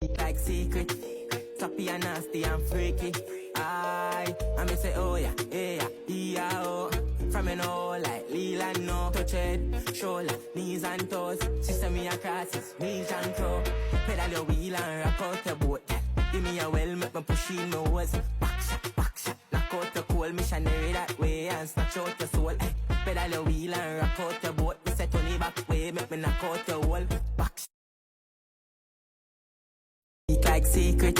Like secret, sloppy and nasty and freaky. I me say oh yeah, yeah, yeah, oh. From you know like Leland no. Touch head, shoulder, knees and toes. Sister me a crosses, knees and toe. Pedal your wheel and rock out your boat. Give me a well, make me push in my nose. Back shot, knock out the cold missionary that way and snatch out your soul. Pedal your wheel and rock out your boat. Me set on the back way, make me knock out your wall. Back like secret,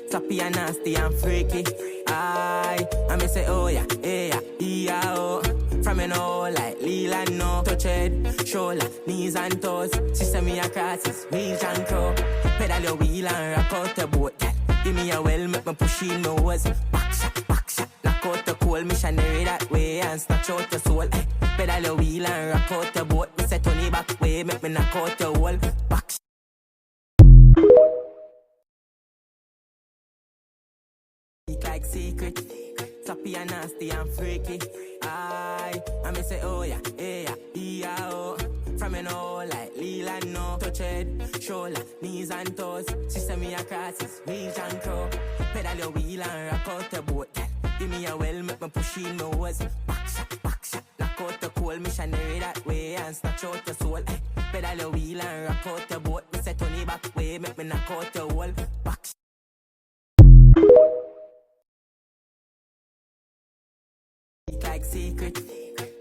sloppy and nasty and freaky. I me say oh yeah, yeah, yeah, oh. From you know like Leland no. Touch head, shoulder, knees and toes. Sister me a crosses, knees and toe. Pedal your wheel and rock out the boat. Give me a well, make me push in my nose. Back shot, knock out the cold missionary that way and snatch out your soul. Pedal your wheel and rock out the boat. Me set on the back way, make me knock out the wall. Back like secret, sloppy and nasty and freaky. I me say oh yeah, yeah, yeah, oh. From you know like Leland no. Touch head, shoulder, knees and toes. Sister me a crosses, knees and toe. Pedal your wheel and rock out the boat. Give me a well, make me push in my nose. Back shot, knock out the cold missionary that way and snatch out your soul. Pedal your wheel and rock out the boat. Me set on the back way, make me knock out the wall. Back like secret,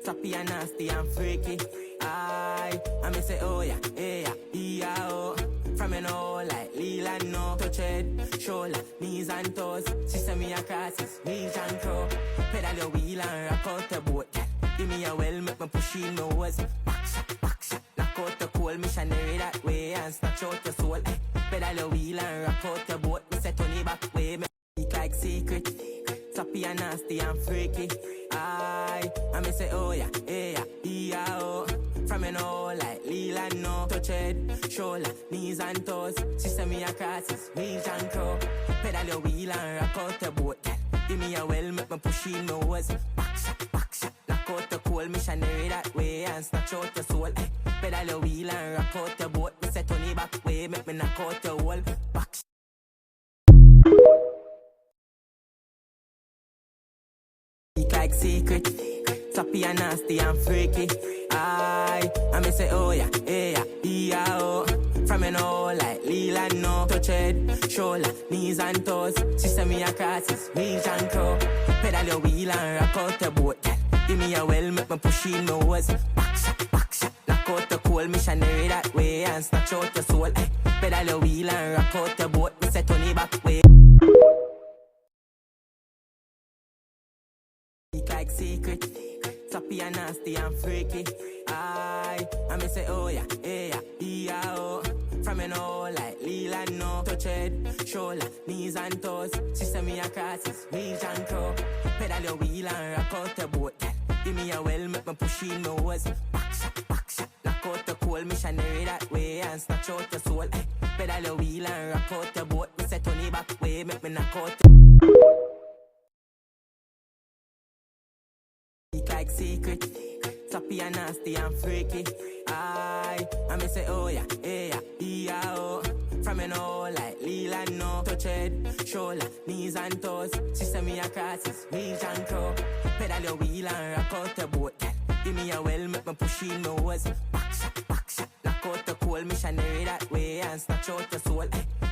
sloppy and nasty and freaky. I me say oh yeah, yeah, yeah, oh. From you know like Leland no. Touch head, shoulder, knees and toes. Sister me a crosses, knees and toe. Pedal your wheel and rock out the boat. Give me a well, make me push in my nose. Back shot, knock out the cold missionary that way and snatch out your soul. Pedal your wheel and rock out the boat. Me set on the back way, make like secret, sloppy and nasty and freaky. I me say oh yeah, yeah, yeah, oh. From you know like Leland no. Touch head, shoulder, knees and toes. Sister me a crosses, knees and toe. Pedal your wheel and rock out the boat. Give me a well, make me push in my nose. Back shot, knock out the cold missionary that way and snatch out your soul. Pedal your wheel and rock out the boat. Me set on the back way, make me knock out the wall. Back like secret, sloppy and nasty and freaky. I me say oh yeah, yeah, yeah, oh. From you know like Leland no. Touch head, shoulder, knees and toes. Sister me a crosses, knees and toe. Pedal your wheel and rock out the boat. Give me a well, make me push in my nose. Back shot, knock out the cold missionary that way and snatch out your soul. Pedal your wheel and rock out the boat. Me set on the back way. Like secret, sloppy and nasty and freaky. I me say oh yeah, yeah, yeah, oh. From you know like Leland no. Touch head, shoulder, knees and toes. Sister me a crosses, knees and toe. Pedal your wheel and rock out the boat. Give me a well, make me push in my nose. Back shot, knock out the cold missionary that way and snatch out your soul. Pedal your wheel and rock out the boat. Me set on the back way, make me knock out the like secret, sloppy and nasty and freaky. I me say oh yeah, yeah, yeah, oh. From you know like Leland no. Touch head, shoulder, knees and toes. Sister me a crosses, knees and toe. Pedal your wheel and rock out the boat. Give me a well, make me push in my nose. Back shot, knock out the cold missionary that way and snatch out your soul.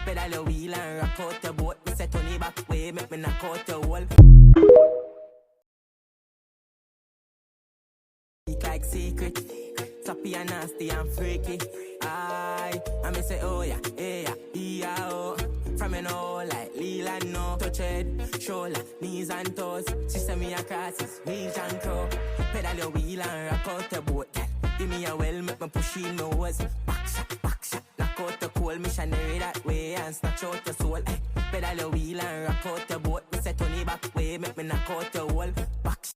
Pedal your wheel and rock out the boat. Me set on the back way, make me knock out the wall. Like secret, sloppy and nasty and freaky. I me say oh yeah, yeah, yeah, oh. From you know like Leland no. Touch head, shoulder, knees and toes. Sister me a crosses, knees and toe. Pedal your wheel and rock out the boat. Give me a well, make me push in my nose. Back shot, knock out the cold missionary that way and snatch out your soul. Pedal your wheel and rock out the boat. Me set on the back way, make me knock out the wall. Back